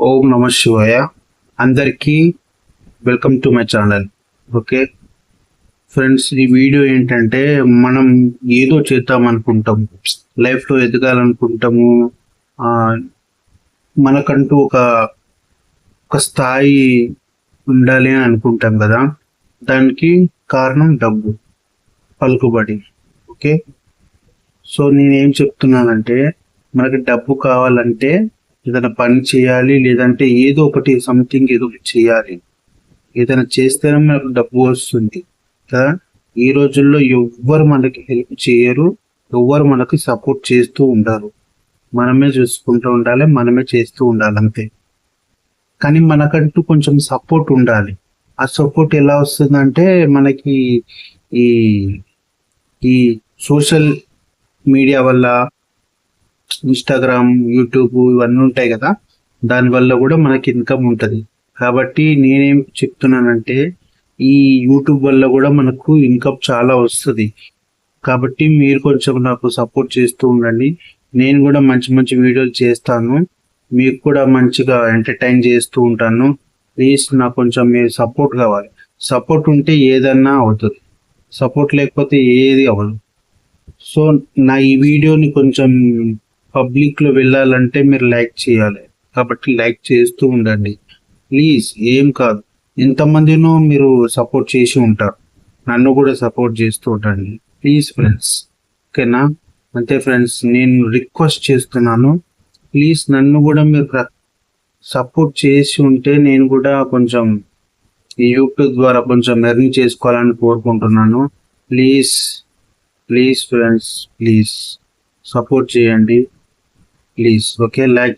ఓం నమ శివాయ. అందరికీ welcome to my channel. Okay friends, ఈ వీడియో ఏంటంటే మనం ఏదో చేద్దాం అనుకుంటాం, లైఫ్లో ఎదగాలనుకుంటాము, మనకంటూ ఒక స్థాయి ఉండాలి అని అనుకుంటాం కదా. దానికి కారణం డబ్బు, పలుకుబడి. ఓకే, సో నేనేం చెప్తున్నానంటే మనకి డబ్బు కావాలంటే ఏదైనా పని చేయాలి, లేదంటే ఏదో ఒకటి సంథింగ్ ఏదో ఒకటి చేయాలి. ఏదైనా చేస్తేనే మనకు డబ్బు వస్తుంది కదా. ఈ రోజుల్లో ఎవ్వరు మనకి హెల్ప్ చేయరు, ఎవ్వరు మనకి సపోర్ట్ చేస్తూ ఉండరు. మనమే చూసుకుంటూ ఉండాలి, మనమే చేస్తూ ఉండాలి అంతే. కానీ మనకంటూ కొంచెం సపోర్ట్ ఉండాలి. ఆ సపోర్ట్ ఎలా వస్తుందంటే మనకి ఈ ఈ సోషల్ మీడియా వల్ల, ఇన్స్టాగ్రామ్, యూట్యూబ్ ఇవన్నీ ఉంటాయి కదా, దానివల్ల కూడా మనకి ఇన్కమ్ ఉంటుంది. కాబట్టి నేనేం చెప్తున్నానంటే ఈ యూట్యూబ్ వల్ల కూడా మనకు ఇన్కమ్ చాలా వస్తుంది. కాబట్టి మీరు కొంచెం నాకు సపోర్ట్ చేస్తూ ఉండండి. నేను కూడా మంచి మంచి వీడియోలు చేస్తాను, మీకు కూడా మంచిగా ఎంటర్టైన్ చేస్తూ ఉంటాను. ప్లీజ్ నాకు కొంచెం మీరు సపోర్ట్ కావాలి. సపోర్ట్ ఉంటే ఏదన్నా అవుతుంది, సపోర్ట్ లేకపోతే ఏది అవ్వదు. సో నా ఈ వీడియోని కొంచెం పబ్లిక్లో వెళ్ళాలంటే మీరు లైక్ చేయాలి. కాబట్టి లైక్ చేస్తూ ఉండండి ప్లీజ్. ఏం కాదు, ఎంతమందినో మీరు సపోర్ట్ చేసి ఉంటారు, నన్ను కూడా సపోర్ట్ చేస్తూ ఉండండి ప్లీజ్ ఫ్రెండ్స్. ఓకేనా? అంతే ఫ్రెండ్స్, నేను రిక్వెస్ట్ చేస్తున్నాను. ప్లీజ్ నన్ను కూడా మీరు సపోర్ట్ చేసి ఉంటే నేను కూడా కొంచెం ఈ యూట్యూబ్ ద్వారా కొంచెం ఎర్న్ చేసుకోవాలని కోరుకుంటున్నాను. Please please friends, please support చేయండి ప్లీజ్. Okay, like